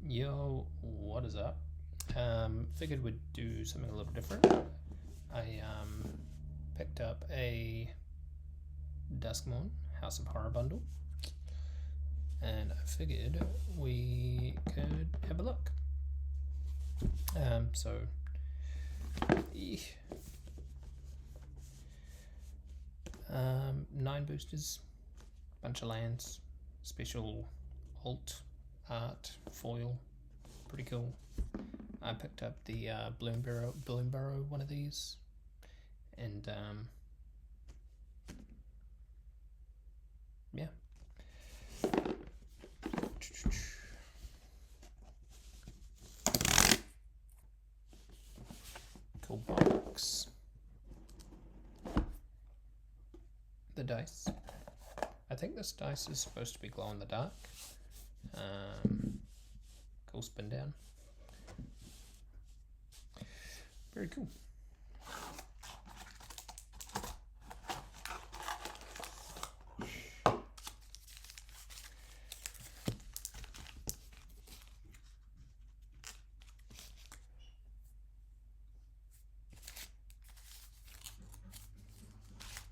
Yo, what is up? Figured we'd do something a little different. I picked up a Duskmourn House of Horror bundle, and I figured we could have a look. So, 9 boosters, bunch of lands, special alt, art, foil, pretty cool. I picked up the Bloomburrow one of these, and yeah. Cool box. The dice. I think this dice is supposed to be glow in the dark. Cool spin down. Very cool.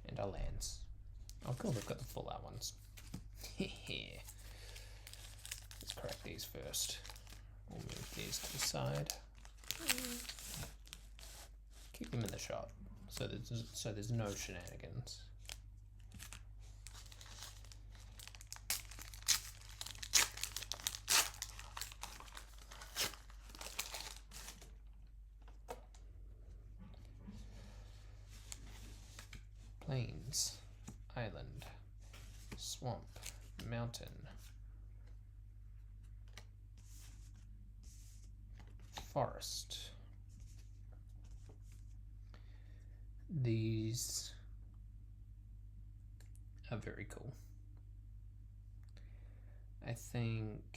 And our lands. Oh cool, they've got the full out ones. Let's crack these first. We'll move these to the side. Keep them in the shot, so there's no shenanigans. Plains, island, swamp, mountain, forest. These are very cool. I think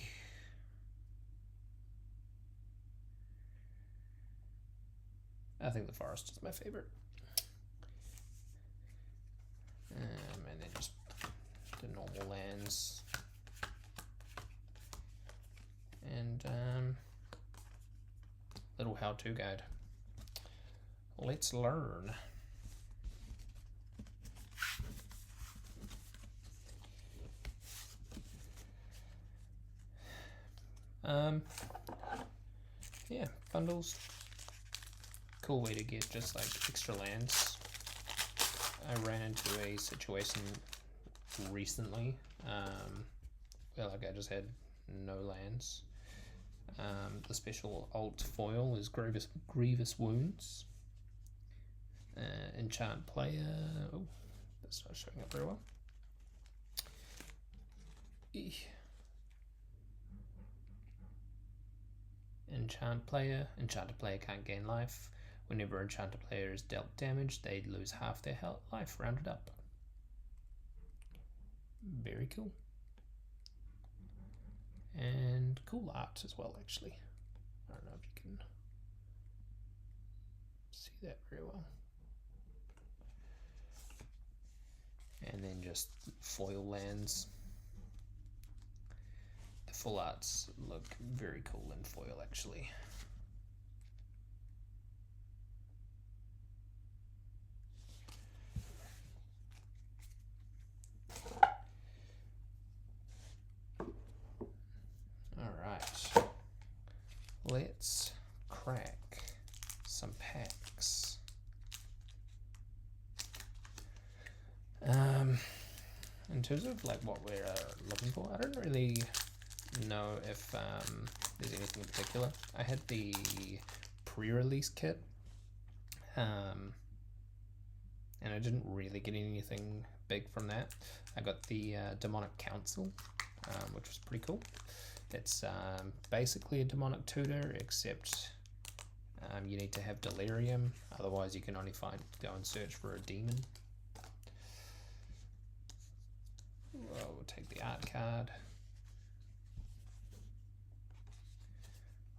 the forest is my favorite. And then just the normal lands. And little how-to guide. Let's learn. Yeah, bundles. Cool way to get just like extra lands. I ran into a situation recently where like I just had no lands. The special alt foil is Grievous Wounds. Enchant player. Oh, that's not showing up very well. Enchanted player can't gain life. Whenever enchanted player is dealt damage, they lose half their life, rounded up. Very cool. And cool art as well, actually. I don't know if you can see that very well. And then just foil lands. The full arts look very cool in foil, actually. Alright. Let's crack some packs. In terms of like what we're looking for, I don't really know if there's anything in particular. I had the pre-release kit, and I didn't really get anything big from that. I got the Demonic Council, which was pretty cool. It's basically a demonic tutor, except you need to have delirium, otherwise you can only go and search for a demon. Well, we'll take the art card.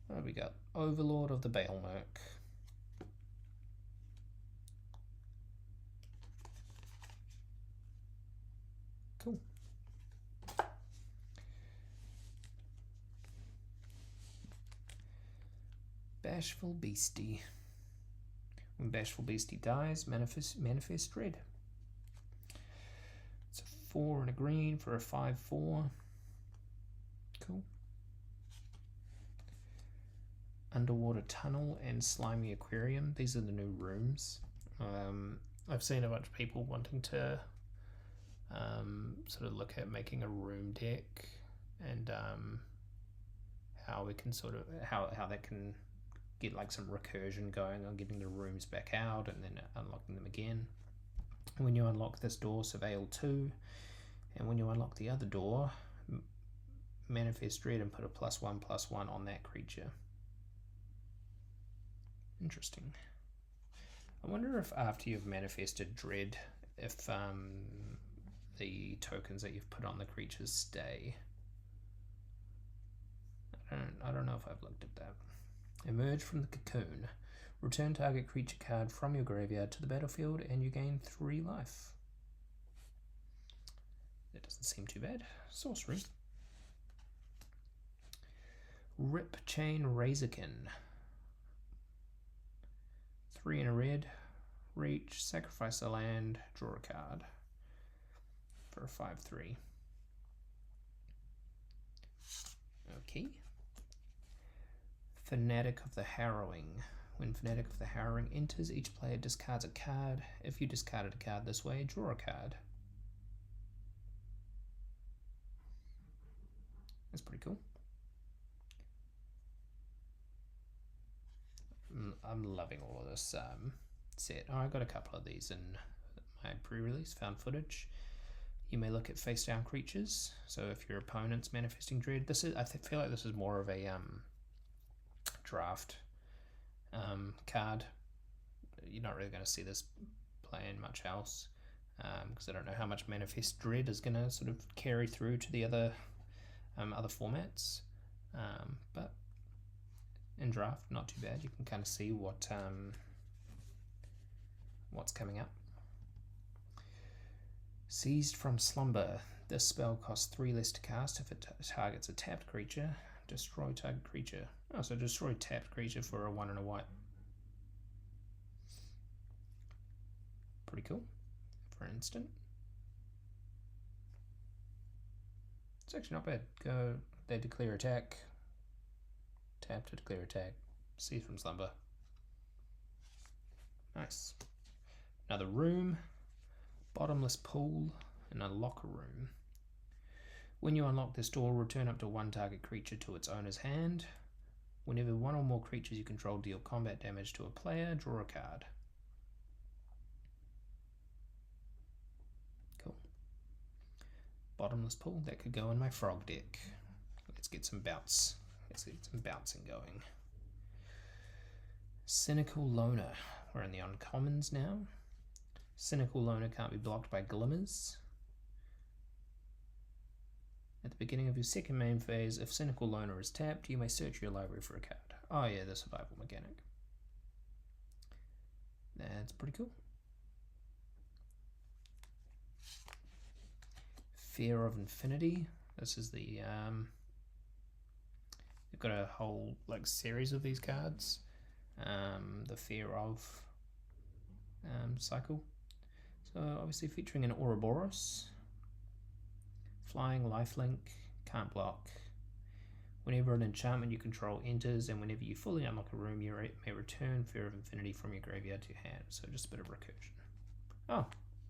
What do we got? Overlord of the Baelmerk. Cool. Bashful Beastie. When Bashful Beastie dies, manifest dread. It's a 4 and a green for a 5/4. Cool. Underwater Tunnel and Slimy Aquarium. These are the new rooms. I've seen a bunch of people wanting to sort of look at making a room deck and how we can sort of how that can get like some recursion going on getting the rooms back out and then unlocking them again. When you unlock this door, surveil 2, and when you unlock the other door, manifest dread and put a +1/+1 on that creature. Interesting. I wonder if after you've manifested dread, if the tokens that you've put on the creatures stay. I don't know if I've looked at that. Emerge from the cocoon. Return target creature card from your graveyard to the battlefield and you gain 3 life. That doesn't seem too bad. Sorcery. Rip Chain Razorkin. 3 in a red. Reach, sacrifice a land, draw a card. For a 5/3. Okay. Fanatic of the Harrowing. When Fanatic of the Harrowing enters, each player discards a card. If you discarded a card this way, draw a card. That's pretty cool. I'm loving all of this set. Oh, I got a couple of these in my pre-release, found footage. You may look at face-down creatures. So if your opponent's manifesting dread, this is I feel like this is more of a draft card. You're not really going to see this playing much else because I don't know how much manifest dread is going to sort of carry through to the other formats. But in draft, not too bad. You can kind of see what's coming up. Seized from Slumber. This spell costs 3 less to cast if it targets a tapped creature. Destroy target creature. Oh, so destroy tapped creature for a 1 and a white. Pretty cool. For an instant. It's actually not bad. They declare attack. Tap to declare attack. Seized from Slumber. Nice. Another room. Bottomless pool and a locker room. When you unlock this door, return up to 1 target creature to its owner's hand. Whenever 1 or more creatures you control deal combat damage to a player, draw a card. Cool. Bottomless pool, that could go in my frog deck. Let's get some bounce. Let's get some bouncing going. Cynical Loner. We're in the uncommons now. Cynical Loner can't be blocked by glimmers. At the beginning of your second main phase, if Cynical Loner is tapped, you may search your library for a card. Oh yeah, the survival mechanic. That's pretty cool. Fear of Infinity. This is the you've got a whole like series of these cards. The Fear of cycle. So obviously featuring an Ouroboros. Flying, lifelink, can't block. Whenever an enchantment you control enters and whenever you fully unlock a room, you may return Fear of Infinity from your graveyard to your hand. So just a bit of recursion. Oh,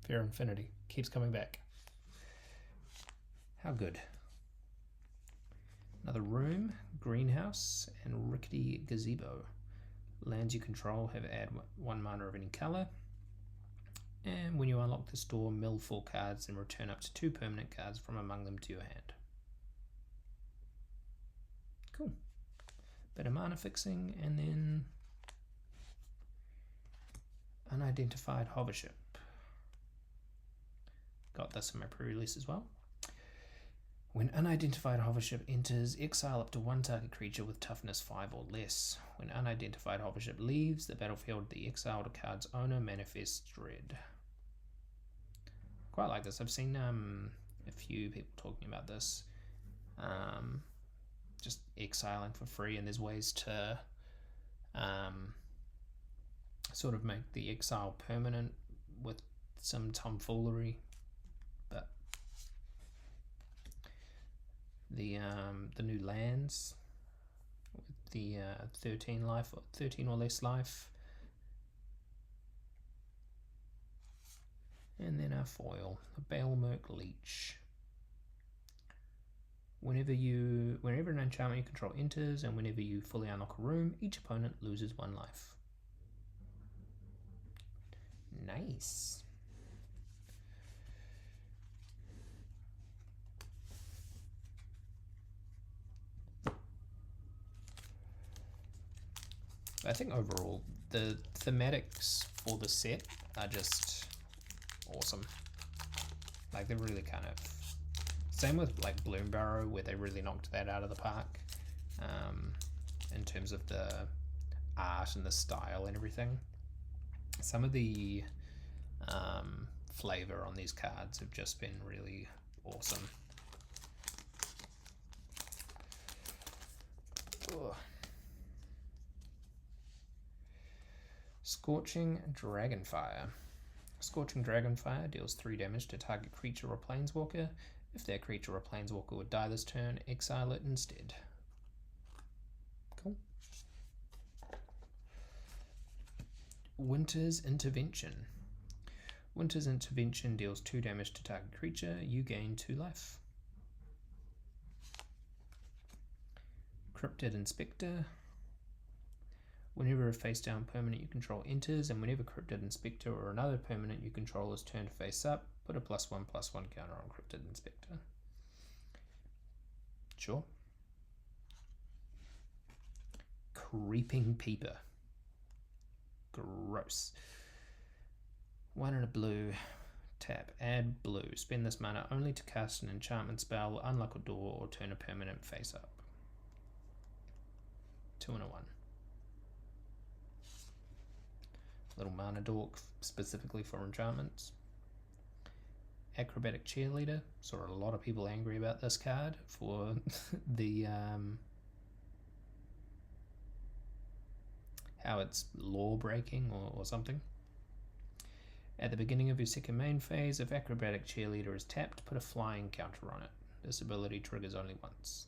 Fear of Infinity. Keeps coming back. How good. Another room, greenhouse, and rickety gazebo. Lands you control have add 1 mana of any color. And when you unlock this door, mill 4 cards and return up to 2 permanent cards from among them to your hand. Cool. Bit of mana fixing, and then Unidentified Hovership. Got this in my pre-release as well. When Unidentified Hovership enters, exile up to 1 target creature with toughness 5 or less. When Unidentified Hovership leaves the battlefield, the exiled card's owner manifests dread. Quite like this. I've seen a few people talking about this. Just exiling for free, and there's ways to sort of make the exile permanent with some tomfoolery, but the new lands with the 13 life, 13 or less life, and then our foil, the Baelmerk Leech. Whenever an enchantment you control enters, and whenever you fully unlock a room, each opponent loses 1 life. Nice. I think overall the thematics for the set are just awesome. Like, they're really kind of same with like Bloombarrow, where they really knocked that out of the park in terms of the art and the style and everything. Some of the flavor on these cards have just been really awesome. Ugh. Scorching Dragonfire. Scorching Dragonfire deals 3 damage to target creature or planeswalker. If that creature or planeswalker would die this turn, exile it instead. Cool. Winter's Intervention. Winter's Intervention deals 2 damage to target creature. You gain 2 life. Cryptid Inspector. Whenever a face-down permanent you control enters, and whenever Cryptid Inspector or another permanent you control is turned face up, put a +1/+1 counter on Cryptid Inspector. Sure. Creeping Peeper. Gross. 1 and a blue. Tap. Add blue. Spend this mana only to cast an enchantment spell, unlock a door, or turn a permanent face up. 2 and a 1. Little mana dork specifically for enchantments. Acrobatic Cheerleader. Saw a lot of people angry about this card for the how it's law breaking or something. At the beginning of your second main phase, if Acrobatic Cheerleader is tapped, put a flying counter on it. This ability triggers only once.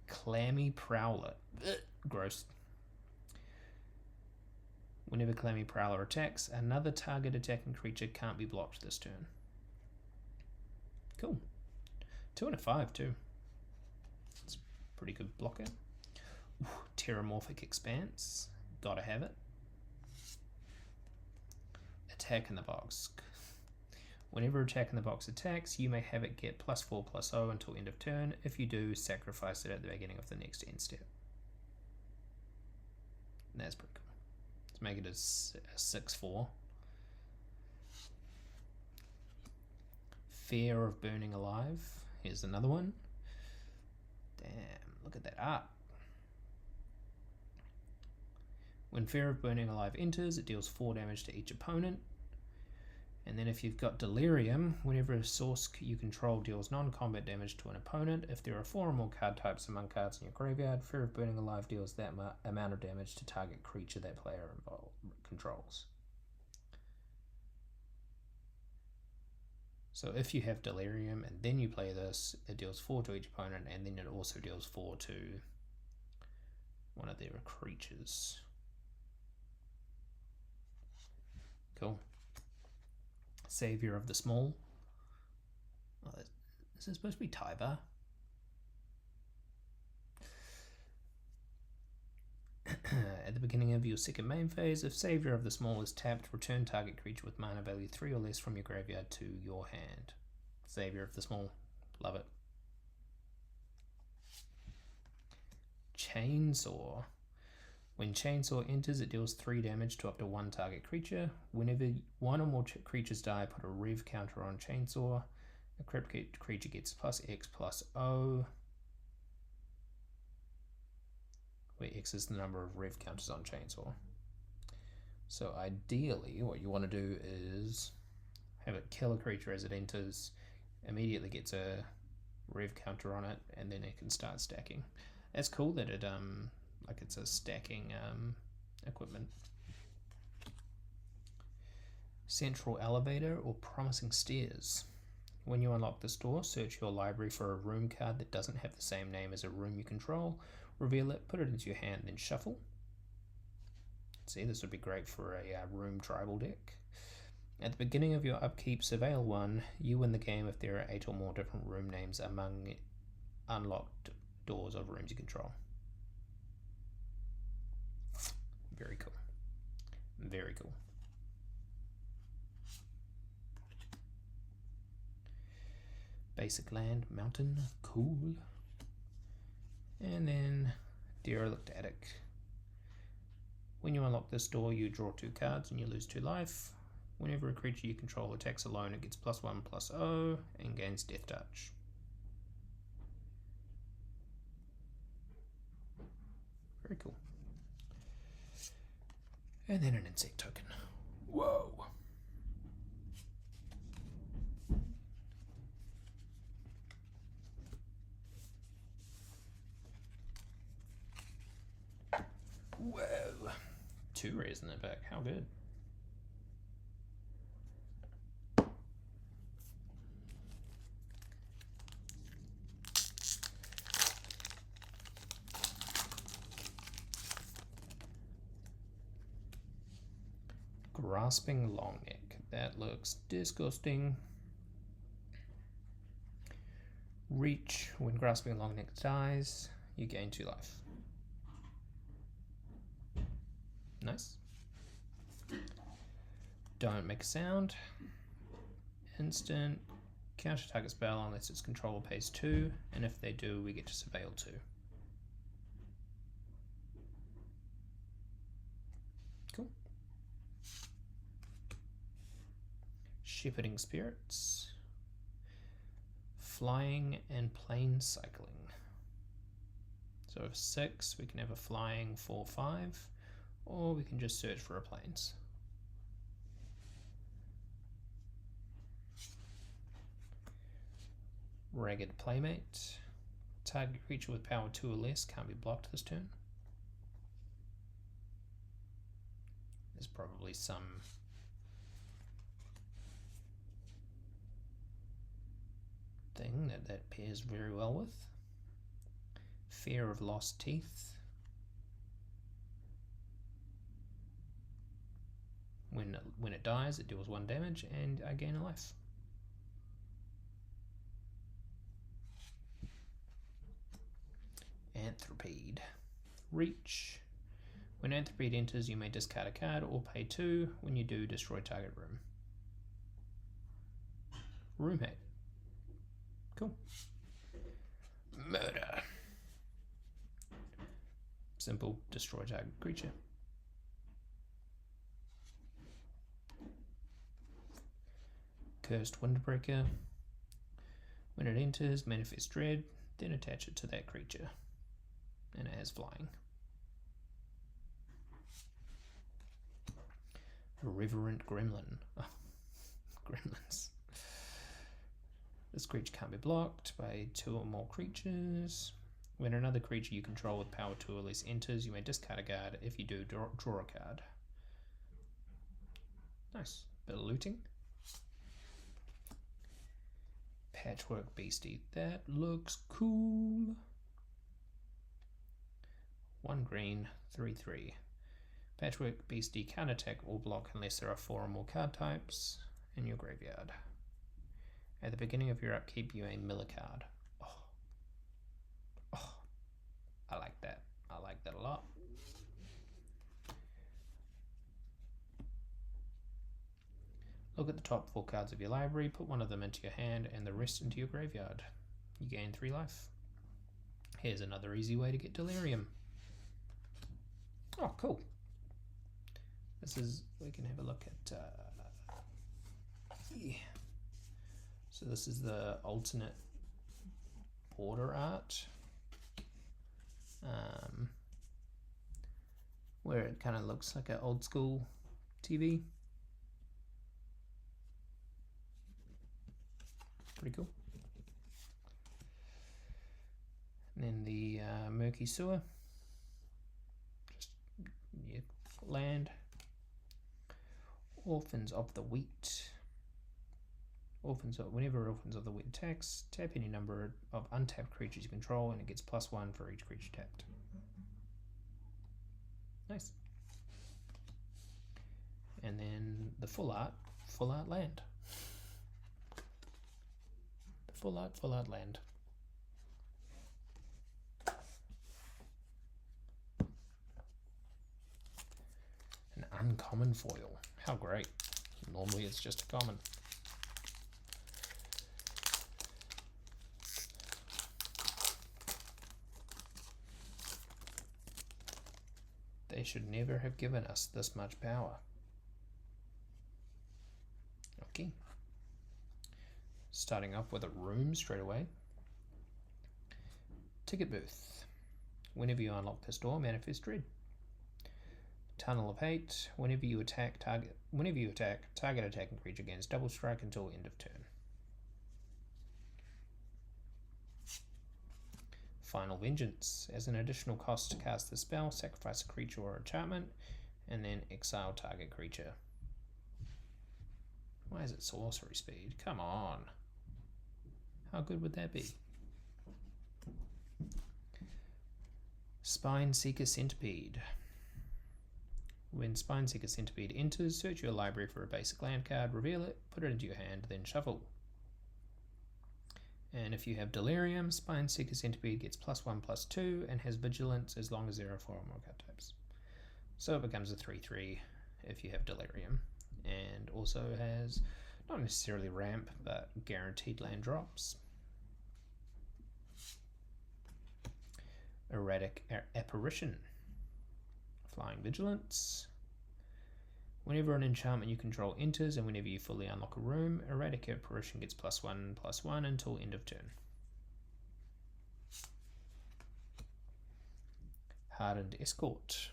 Clammy Prowler. Ugh, gross. Whenever Clammy Prowler attacks, another target attacking creature can't be blocked this turn. Cool. 2 and a 5 too. It's a pretty good blocker. Ooh, Terramorphic Expanse. Gotta have it. Attack in the Box. Whenever Attack in the Box attacks, you may have it get +4/+0 until end of turn. If you do, sacrifice it at the beginning of the next end step. That's pretty cool. Let's make it a 6/4. Fear of Burning Alive. Here's another one. Damn, look at that art. When Fear of Burning Alive enters, it deals 4 damage to each opponent. And then if you've got Delirium, whenever a source you control deals non-combat damage to an opponent, if there are 4 or more card types among cards in your graveyard, Fear of Burning Alive deals that amount of damage to target creature that player controls. So if you have Delirium and then you play this, it deals 4 to each opponent, and then it also deals 4 to one of their creatures. Cool. Savior of the Small. Oh, is it supposed to be Tybar? At the beginning of your second main phase, if Savior of the Small is tapped, return target creature with mana value 3 or less from your graveyard to your hand. Savior of the Small. Love it. Chainsaw. When Chainsaw enters, it deals 3 damage to up to 1 target creature. Whenever 1 or more creatures die, put a rev counter on Chainsaw. A crypt creature gets +X/+O, where X is the number of rev counters on Chainsaw. So ideally, what you want to do is have it kill a creature as it enters, immediately gets a rev counter on it, and then it can start stacking. It's cool that it like it's a stacking equipment. Central elevator or promising stairs. When you unlock this door, search your library for a room card that doesn't have the same name as a room you control. Reveal it, put it into your hand, then shuffle. See, this would be great for a room tribal deck. At the beginning of your upkeep, surveil one. You win the game if there are 8 or more different room names among unlocked doors of rooms you control. Very cool. Very cool. Basic land, mountain, cool. And then derelict attic. When you unlock this door, you draw 2 cards and you lose 2 life. Whenever a creature you control attacks alone, it gets +1/+0 and gains Death Touch. Very cool. And then an insect token. Whoa! Whoa! 2 rares in the back. How good? Grasping Longneck. That looks disgusting. Reach. When Grasping Longneck dies, you gain 2 life. Nice. Don't make a sound. Instant. Counter target spell unless its controller pays 2, and if they do, we get to surveil 2. Cool. Shepherding Spirits. Flying and plane cycling. So if 6, we can have a flying 4/5, or we can just search for a planes. Ragged Playmate. Target creature with power 2 or less can't be blocked this turn. There's probably some thing that pairs very well with. Fear of Lost Teeth. When it dies, it deals 1 damage and I gain a life. Anthropede. Reach. When Anthropede enters, you may discard a card or pay 2. When you do, destroy target room. Roommate. Cool. Murder. Simple, destroy target creature. Cursed Windbreaker. When it enters, manifest dread, then attach it to that creature. And it has flying. Reverent Gremlin. Oh, gremlins. This creature can't be blocked by 2 or more creatures. When another creature you control with power 2 or less enters, you may discard a card. If you do, draw a card. Nice. Bit of looting. Patchwork Beastie. That looks cool. 1 green, 3/3. Patchwork Beastie can't attack or block unless there are 4 or more card types in your graveyard. At the beginning of your upkeep, you may mill a card. Oh, I like that. I like that a lot. Look at the top 4 cards of your library, put 1 of them into your hand and the rest into your graveyard. You gain 3 life. Here's another easy way to get Delirium. Oh, cool. This is, we can have a look at, yeah. So this is the alternate border art, where it kind of looks like an old school TV. Pretty cool. And then the Murky Sewer. Just land. Orphans of the Wheat. Whenever Orphans of the Wheat attacks, tap any number of untapped creatures you control, and it gets +1 for each creature tapped. Nice. And then the full art land. The full art land. An uncommon foil. How great. Normally it's just a common. They should never have given us this much power. Okay. Starting off with a room straight away. Ticket booth. Whenever you unlock this door, manifest dread. Tunnel of Hate. Whenever you attack, target attacking creature gains double strike until end of turn. Final Vengeance. As an additional cost to cast the spell, sacrifice a creature or enchantment, and then exile target creature. Why is it sorcery speed? Come on. How good would that be? Spineseeker Centipede. When Spineseeker Centipede enters, search your library for a basic land card, reveal it, put it into your hand, then shuffle. And if you have Delirium, Spineseeker Centipede gets +1/+2 and has Vigilance as long as there are 4 or more card types. So it becomes a 3/3 if you have Delirium, and also has not necessarily ramp, but guaranteed land drops. Erratic Apparition. Flying Vigilance. Whenever an enchantment you control enters and whenever you fully unlock a room, Erratic Apparition gets +1/+1 until end of turn. Hardened Escort.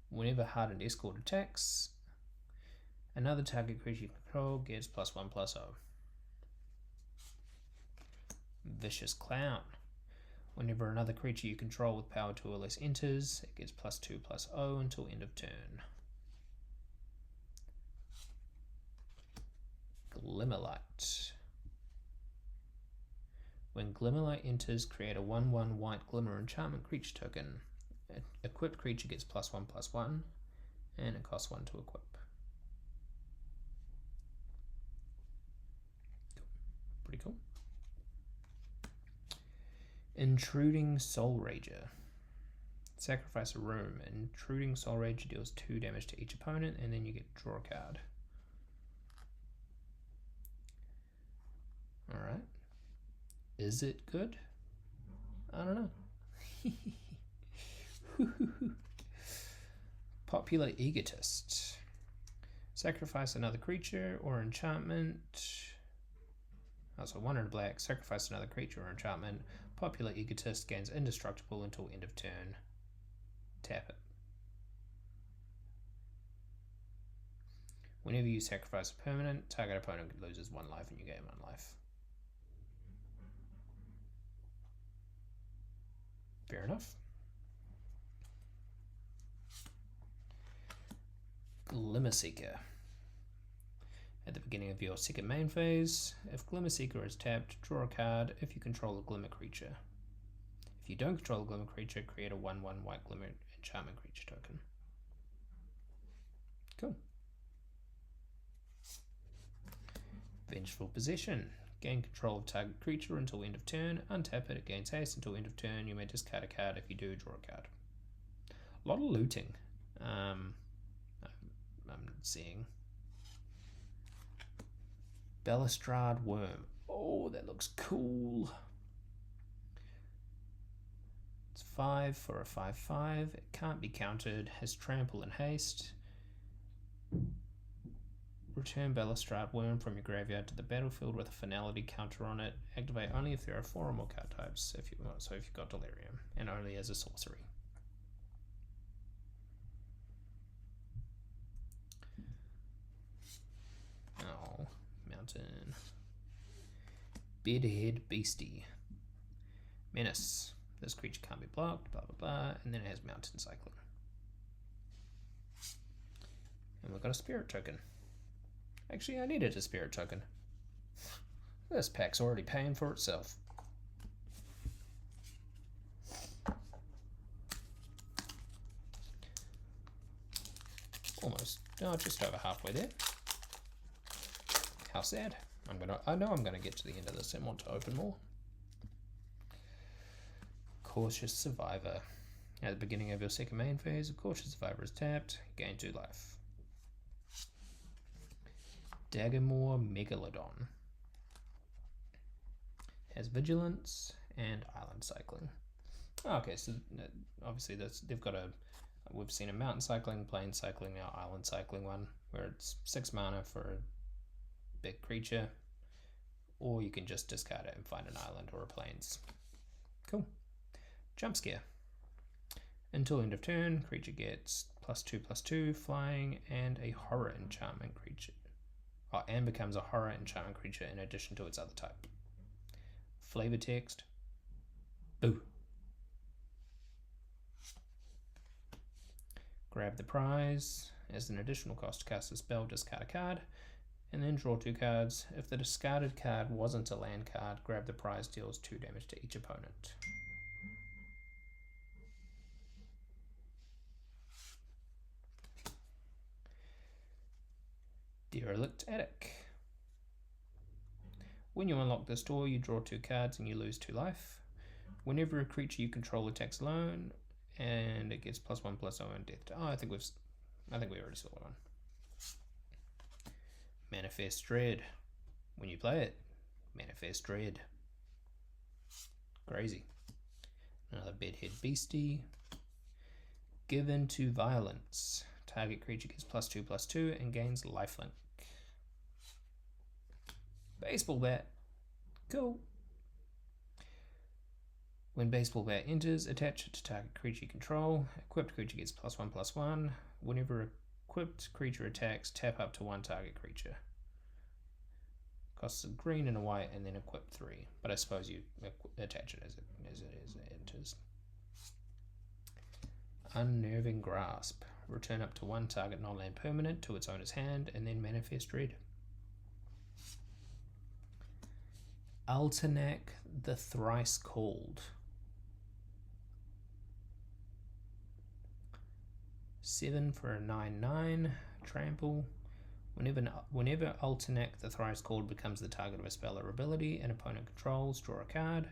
Whenever Hardened Escort attacks, another target creature you control gets +1/+0. Vicious Clown. Whenever another creature you control with power 2 or less enters, it gets +2/+0 until end of turn. Glimmerlight. When Glimmerlight enters, create a 1/1 white Glimmer enchantment creature token. Equipped creature gets +1/+1, and it costs 1 to equip. Cool. Pretty cool. Intruding Soul Rager. Sacrifice a room. Intruding Soul Rager deals 2 damage to each opponent, and then you get to draw a card. Alright. Is it good? I don't know. Popular Egotist. Sacrifice another creature or enchantment. Also 1 in black. Sacrifice another creature or enchantment. Popular Egotist gains indestructible until end of turn. Tap it. Whenever you sacrifice a permanent, target opponent loses 1 life and you gain 1 life. Fair enough. Glimmerseeker. At the beginning of your second main phase, if Glimmerseeker is tapped, draw a card if you control a Glimmer creature. If you don't control a Glimmer creature, create a 1/1 white Glimmer enchantment creature token. Cool. Vengeful Possession. Gain control of target creature until end of turn. Untap it, it gains haste until end of turn. You may discard a card. If you do, draw a card. A lot of looting. I'm seeing. Balustrade Worm. Oh, that looks cool. It's 5 for a 5/5. It can't be countered. Has trample and haste. Return Balustrade Worm from your graveyard to the battlefield with a finality counter on it. Activate only if there are 4 or more card types. If you've got Delirium, and only as a sorcery. Oh, mountain. Bedhead Beastie. Menace. This creature can't be blocked, blah blah blah, and then it has mountain cycling. And we've got a spirit token. Actually, I needed a spirit token. This pack's already paying for itself. Almost. Oh, just over halfway there. How sad. I know I'm gonna get to the end of this and want to open more. Cautious Survivor. At the beginning of your second main phase, a Cautious Survivor is tapped. Gain 2 life. Duskmourn Megalodon. Has Vigilance and Island Cycling. Okay, so obviously they've got we've seen a Mountain Cycling, Plain Cycling, now Island Cycling one, where it's 6 mana for a big creature, or you can just discard it and find an island or a plains. Cool. Jump Scare. Until end of turn, creature gets +2/+2, flying, and a horror enchantment creature. Oh, and becomes a horror enchantment creature in addition to its other type. Flavor text. Boo. Grab the prize. As an additional cost to cast a spell, discard a card, and then draw 2 cards. If the discarded card wasn't a land card, grab the prize, deals 2 damage to each opponent. Derelict Attic. When you unlock this door, you draw 2 cards and you lose 2 life. Whenever a creature you control attacks alone, and it gets +1/+0 and death. Oh, I think we already saw that one. Manifest Dread. When you play it, Manifest Dread. Crazy. Another Bedhead Beastie. Given to Violence. Target creature gets +2/+2 and gains lifelink. Baseball Bat. Cool. When Baseball Bat enters, attach it to target creature you control. Equipped creature gets +1/+1. Whenever equipped creature attacks, tap up to 1 target creature. Costs a green and a white, and then equip 3. But I suppose you attach it as it enters. Unnerving Grasp. Return up to 1 target non-land permanent to its owner's hand, and then Manifest Dread. Altenac the Thrice Called. 7 for a 9/9. Trample. Whenever Altenac the Thrice Called becomes the target of a spell or ability an opponent controls, draw a card.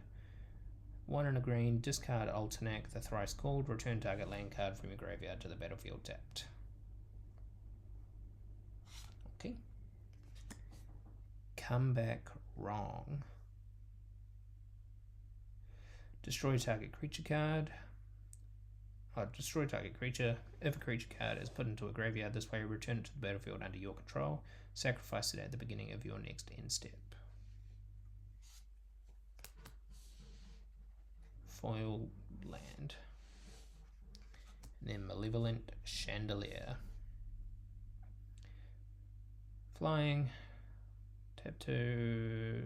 1 and a green, discard Altenac the Thrice Called, return target land card from your graveyard to the battlefield tapped. Okay. Come Back Wrong. Destroy target creature card. Destroy target creature. If a creature card is put into a graveyard this way, return it to the battlefield under your control. Sacrifice it at the beginning of your next end step. Foil land. And then Malevolent Chandelier. Flying. Tap 2.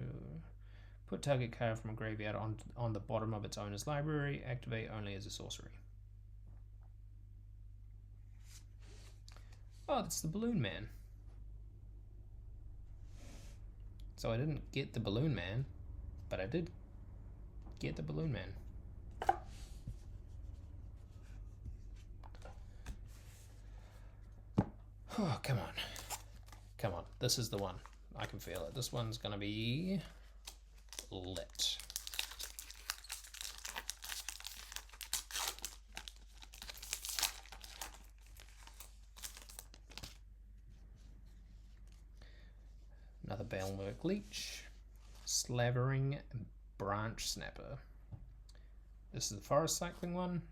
Put target card from a graveyard on the bottom of its owner's library. Activate only as a sorcery. Oh, that's the Balloon Man. So I didn't get the Balloon Man, but I did get the Balloon Man. Oh, come on. Come on. This is the one. I can feel it. This one's going to be lit. Another Bailmerk Leech. Slavering Branch Snapper. This is the Forest Cycling one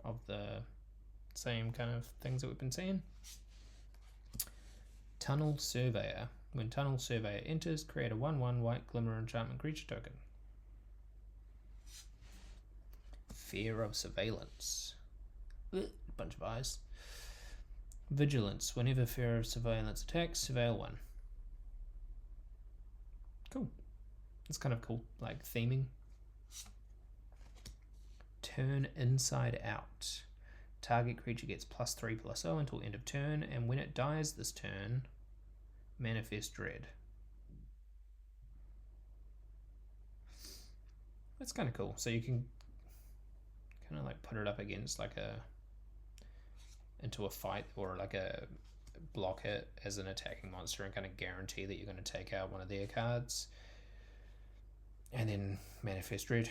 of the same kind of things that we've been seeing. Tunnel Surveyor. When Tunnel Surveyor enters, create a 1/1 white Glimmer enchantment creature token. Fear of Surveillance. Bunch of eyes. Vigilance. Whenever Fear of Surveillance attacks, surveil 1. Cool. It's kind of cool, like theming. Turn inside out. Target creature gets +3/+0 until end of turn, and when it dies this turn, manifest dread. That's kind of cool. So you can kind of like put it up against like into a fight, or like a block it as an attacking monster and kind of guarantee that you're going to take out one of their cards. And then manifest dread.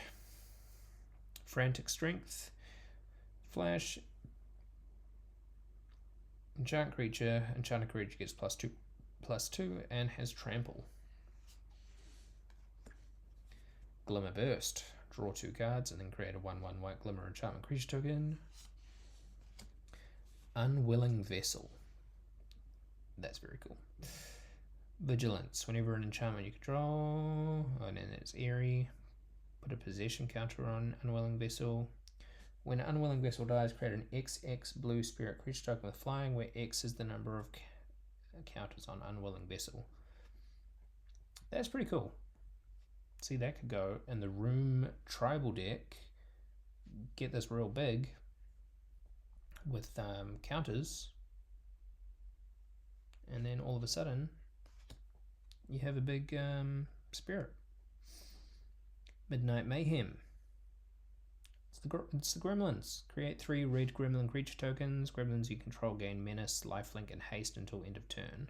Frantic strength. Flash. Enchanted creature gets +2/+2 and has trample. Glimmer burst. Draw 2 cards and then create a 1/1 white glimmer enchantment creature token. Unwilling Vessel. That's very cool. Vigilance. Whenever an enchantment you control, and then it's eerie. Put a possession counter on Unwilling Vessel. When Unwilling Vessel dies, create an XX blue spirit creature token with flying, where X is the number of counters on Unwilling Vessel. That's pretty cool. See, that could go in the Room tribal deck. Get this real big with counters, and then all of a sudden you have a big spirit. Midnight Mayhem. It's the Gremlins. Create 3 red gremlin creature tokens. Gremlins you control gain menace, lifelink, and haste until end of turn.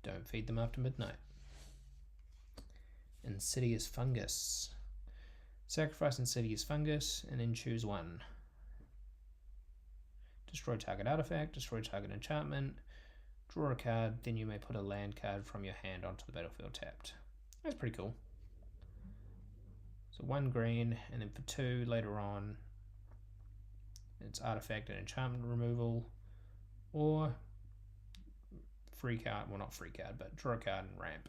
Don't feed them after midnight. Insidious Fungus. Sacrifice Insidious Fungus and then choose 1. Destroy target artifact, destroy target enchantment, draw a card, then you may put a land card from your hand onto the battlefield tapped. That's pretty cool. So 1 green, and then for 2 later on, it's artifact and enchantment removal, or free card, well not free card, but draw a card and ramp.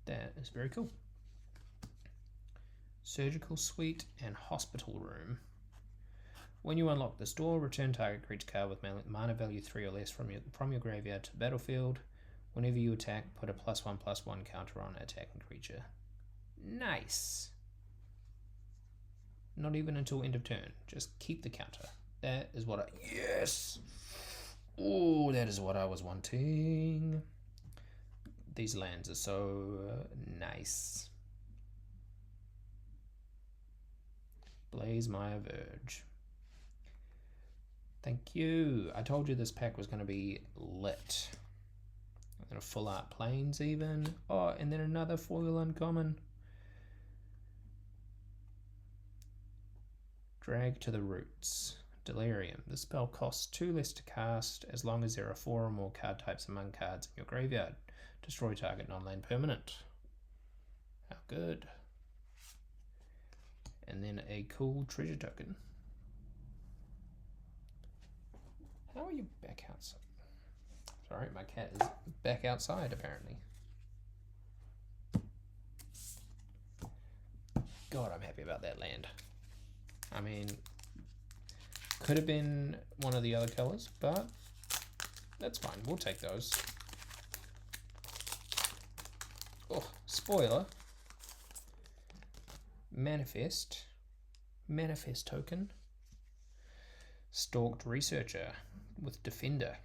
That is very cool. Surgical Suite and Hospital Room. When you unlock this door, return target creature card with mana value 3 or less from your graveyard to the battlefield. Whenever you attack, put a +1/+1 counter on attacking creature. Nice. Not even until end of turn. Just keep the counter. That is what yes! Oh, that is what I was wanting. These lands are so nice. Blaze Mire Verge. Thank you. I told you this pack was going to be lit. And a full art planes even. Oh, and then another foil uncommon. Drag to the Roots. Delirium. This spell costs 2 less to cast as long as there are 4 or more card types among cards in your graveyard. Destroy target non-land permanent. How good. And then a cool treasure token. How are you back outside? Sorry, my cat is back outside apparently. God, I'm happy about that land. I mean, could have been one of the other colors, but that's fine. We'll take those. Oh, spoiler. Manifest token. Stalked Researcher with Defender.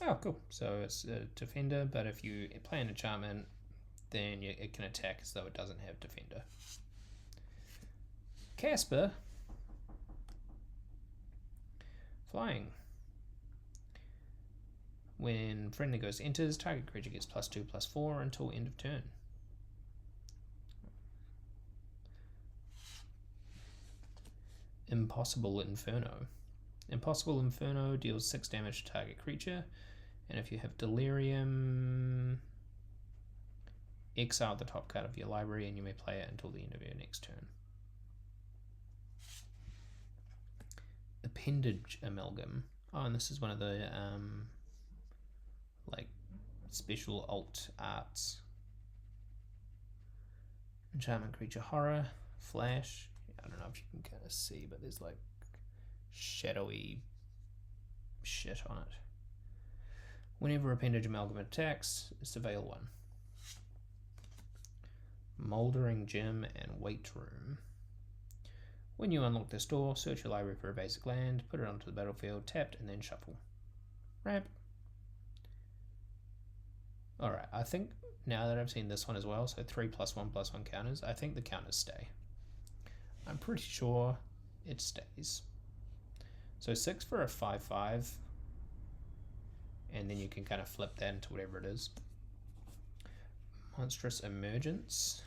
Oh, cool. So it's a Defender, but if you play an enchantment, then it can attack as though it doesn't have Defender. Casper. Flying. When friendly ghost enters, target creature gets +2/+4 until end of turn. Impossible Inferno. Impossible Inferno deals 6 damage to target creature, and if you have Delirium, exile the top card of your library and you may play it until the end of your next turn. Appendage Amalgam. Oh, and this is one of the like special alt arts. Enchantment creature horror, flash. I don't know if you can kind of see, but there's like shadowy shit on it. Whenever Appendage Amalgamate attacks, surveil 1. Mouldering Gym and Weight Room. When you unlock this door, search your library for a basic land, put it onto the battlefield, tapped, and then shuffle. Ramp. Alright, I think now that I've seen this one as well, so 3+1/+1 counters, I think the counters stay. I'm pretty sure it stays. So 6 for a 5/5, and then you can kind of flip that into whatever it is. Monstrous Emergence.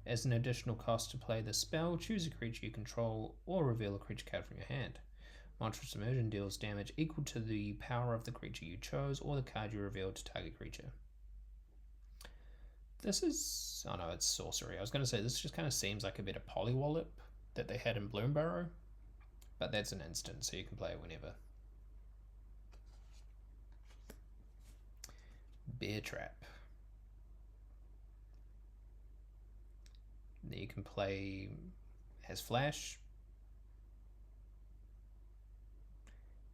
As an additional cost to play the spell, choose a creature you control or reveal a creature card from your hand. Monstrous Emergence deals damage equal to the power of the creature you chose or the card you revealed to target creature. This is... oh no, it's sorcery. I was going to say this just kind of seems like a bit of Polywallop that they had in Bloomburrow, but that's an instant, so you can play it whenever. Bear Trap. Then you can play as Flash,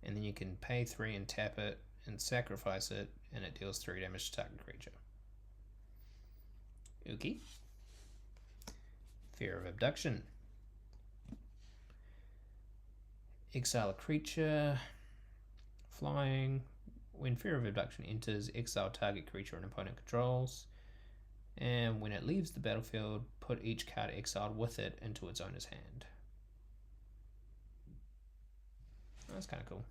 and then you can pay 3 and tap it and sacrifice it, and it deals 3 damage to target creature. Okay. Fear of Abduction. Exile a creature. Flying. When Fear of Abduction enters, exile target creature an opponent controls. And when it leaves the battlefield, put each card exiled with it into its owner's hand. That's kind of cool.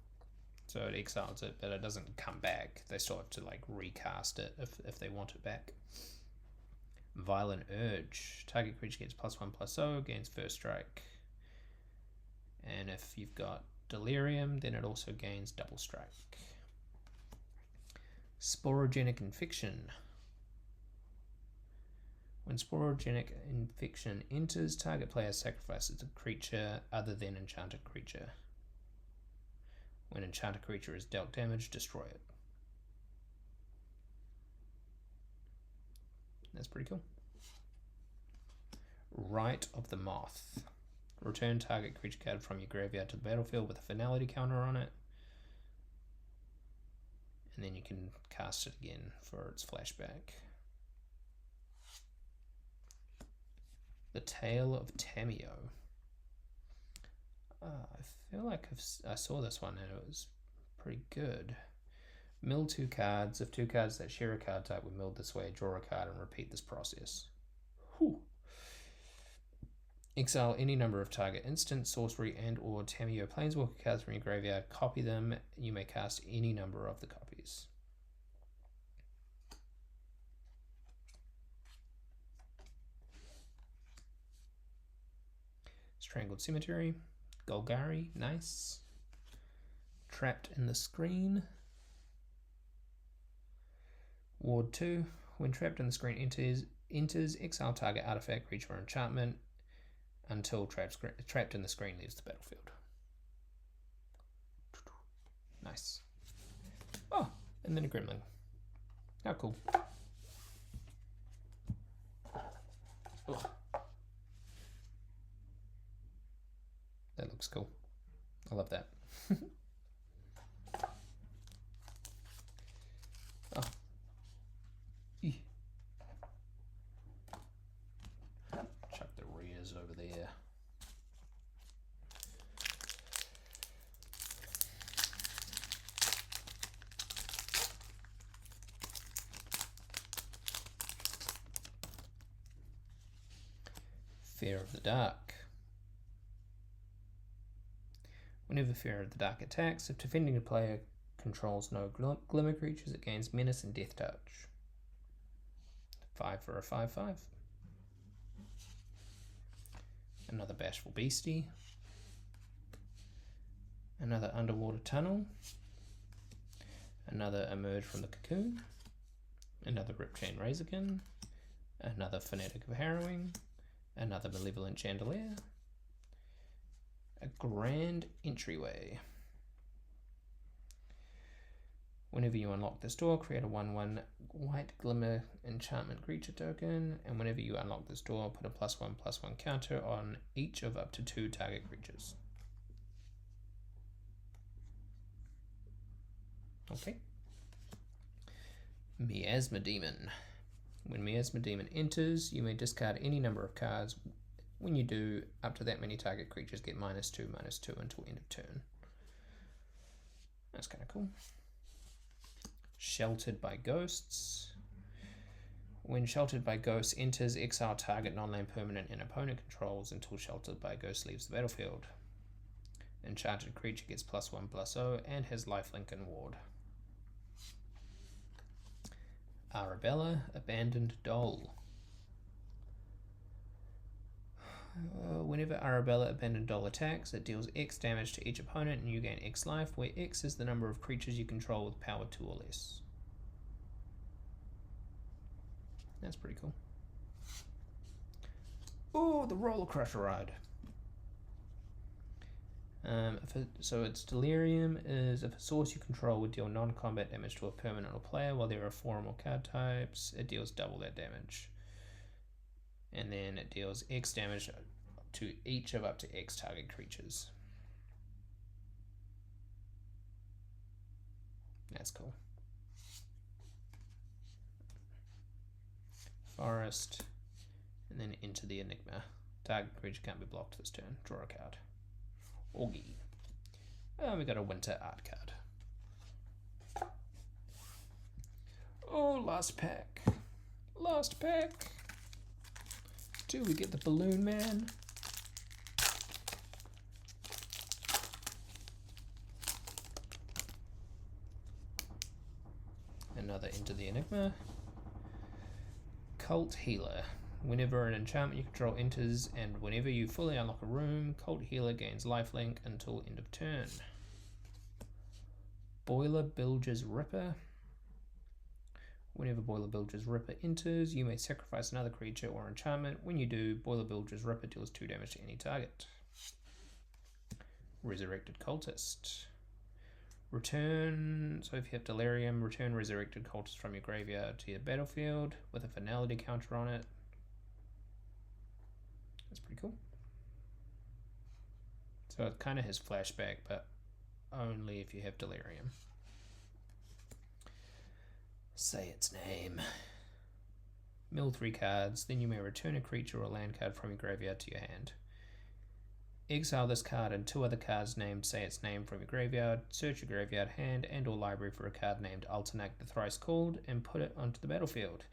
So it exiles it, but it doesn't come back. They still have to like recast it if they want it back. Violent Urge. Target creature gets +1/+0, gains first strike. And if you've got Delirium, then it also gains double strike. Sporogenic Infection. When Sporogenic Infection enters, target player sacrifices a creature other than enchanted creature. When enchanted creature is dealt damage, destroy it. That's pretty cool. Rite of the Moth. Return target creature card from your graveyard to the battlefield with a finality counter on it. And then you can cast it again for its flashback. The Tale of Tamio. I feel like I saw this one and it was pretty good. Mill 2 cards. If 2 cards that share a card type were milled this way, draw a card and repeat this process. Whew. Exile any number of target instant, sorcery, and or Tamio Planeswalker cards from your graveyard. Copy them. You may cast any number of the copies. Strangled Cemetery. Golgari. Nice. Trapped in the Screen. Ward 2. When trapped in the screen enters exile target artifact, creature, or enchantment until trapped in the screen leaves the battlefield. Nice. Oh, and then a Gremlin. How cool. Ugh. That looks cool. I love that. Oh. Eeh. Chuck the rears over there. Fear of the Dark. Whenever Fear of the Dark attacks, if defending a player controls no glimmer creatures, it gains Menace and Death Touch. 5 for a 5/5. Another Bashful Beastie. Another Underwater Tunnel. Another Emerge from the Cocoon. Another Ripchain Razorkin. Another Fanatic of Harrowing. Another Malevolent Chandelier. A Grand Entryway. Whenever you unlock this door, create a 1/1 white glimmer enchantment creature token, and whenever you unlock this door, put a +1/+1 counter on each of up to 2 target creatures. Okay. Miasma Demon. When Miasma Demon enters, you may discard any number of cards. When you do, up to that many target creatures get -2/-2 until end of turn. That's kind of cool. Sheltered by Ghosts. When Sheltered by Ghosts enters, exile target non-land permanent and opponent controls until Sheltered by Ghosts leaves the battlefield. Enchanted creature gets +1/+0 and has lifelink and ward. Arabella, Abandoned Doll. Whenever Arabella, Abandoned Doll attacks, it deals X damage to each opponent and you gain X life, where X is the number of creatures you control with power 2 or less. That's pretty cool. Oh, the Roller Crusher ride. So its Delirium is if a source you control would deal non-combat damage to a permanent or player while there are 4 or more card types, it deals double that damage. And then it deals X damage to each of up to X target creatures. That's cool. Forest, and then into the Enigma. Target creature can't be blocked this turn. Draw a card. Augie. Oh, we got a Winter art card. Oh, last pack. Last pack. Do we get the Balloon Man? Another Into the Enigma. Cult Healer. Whenever an enchantment you control enters and whenever you fully unlock a room, Cult Healer gains lifelink until end of turn. Boiler Bilge's Ripper. Whenever Boiler Bilge's Ripper enters, you may sacrifice another creature or enchantment. When you do, Boiler Bilge's Ripper deals 2 damage to any target. Resurrected Cultist. Return, so if you have Delirium, return Resurrected Cultist from your graveyard to your battlefield with a finality counter on it. That's pretty cool. So it kind of has flashback, but only if you have Delirium. Say its name. Mill 3 cards, then you may return a creature or land card from your graveyard to your hand. Exile this card and 2 other cards named Say Its Name from your graveyard, search your graveyard, hand, and or library for a card named Alternate the Thrice Called, and put it onto the battlefield.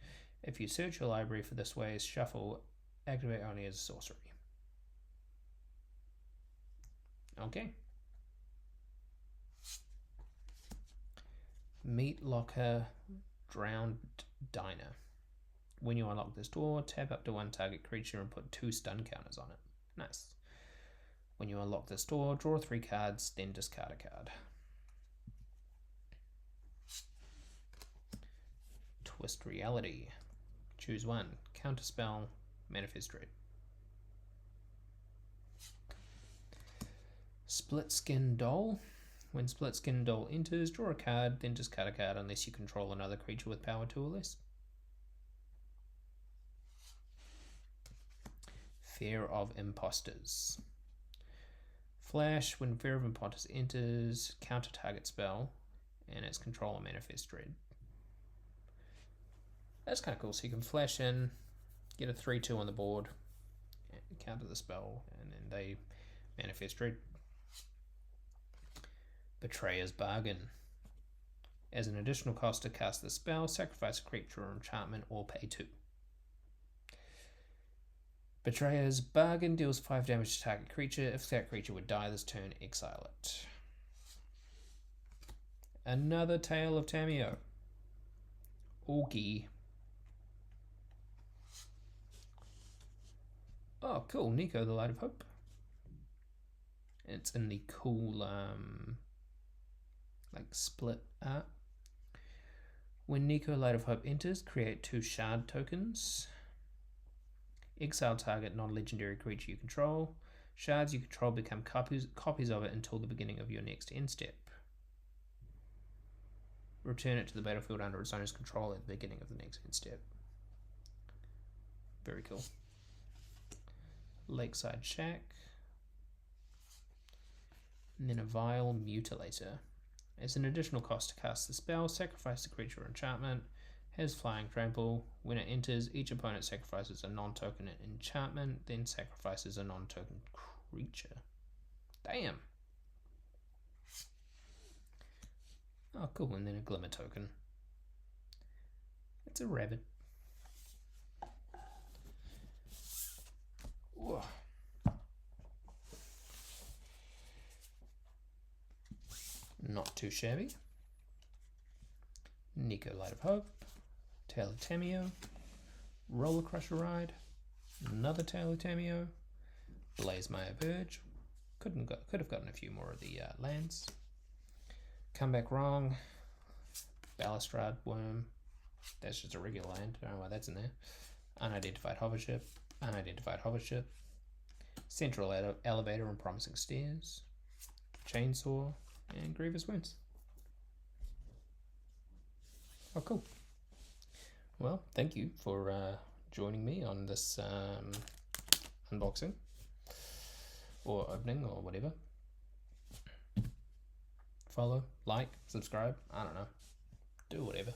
If you search your library for this way, shuffle, activate only as a sorcery. Okay. Meat Locker Drowned Diner. When you unlock this door, tap up to 1 target creature and put 2 stun counters on it. Nice. When you unlock this door, draw 3 cards, then discard a card. Twist Reality. Choose 1. Counterspell, Manifest Dread. Split Skin Doll. When Split Skin Doll enters, draw a card, then discard a card unless you control another creature with power 2 or less. Fear of Imposters. Flash, when Fear of Imposters enters, counter target spell, and its controller Manifest Dread. That's kind of cool, so you can flash in, get a 3/2 on the board, counter the spell, and then they Manifest Dread. Betrayer's Bargain. As an additional cost to cast the spell, sacrifice a creature or enchantment or pay 2. Betrayer's Bargain deals 5 damage to target creature. If that creature would die this turn, exile it. Another Tale of Tameo. Augie. Oh, cool. Nico, the Light of Hope. It's in the cool, like split art. When Nico, Light of Hope enters, create 2 shard tokens. Exile target non-legendary creature you control. Shards you control become copies of it until the beginning of your next end step. Return it to the battlefield under its owner's control at the beginning of the next end step. Very cool. Lakeside Shack. And then a Vile Mutilator. As an additional cost to cast the spell, sacrifice a creature or enchantment. has Flying Trample. When it enters, each opponent sacrifices a non-token enchantment, then sacrifices a non-token creature. Damn. Oh, cool, and then a Glimmer token. It's a rabbit. Whoa. Not too shabby. Nico Light of Hope. Taylor Tameo. Roller Crusher Ride. Another Taylor Tameo. Blaze Maya Burge. Could have gotten a few more of the lands. Come Back Wrong. Balustrade Worm. That's just a regular land. Don't know why that's in there. Unidentified Hovership. Unidentified Hovership. Central Elevator and Promising Stairs. Chainsaw. And Grievous Wounds. Oh, cool. Well, thank you for joining me on this unboxing. Or opening, or whatever. Follow, like, subscribe. I don't know. Do whatever.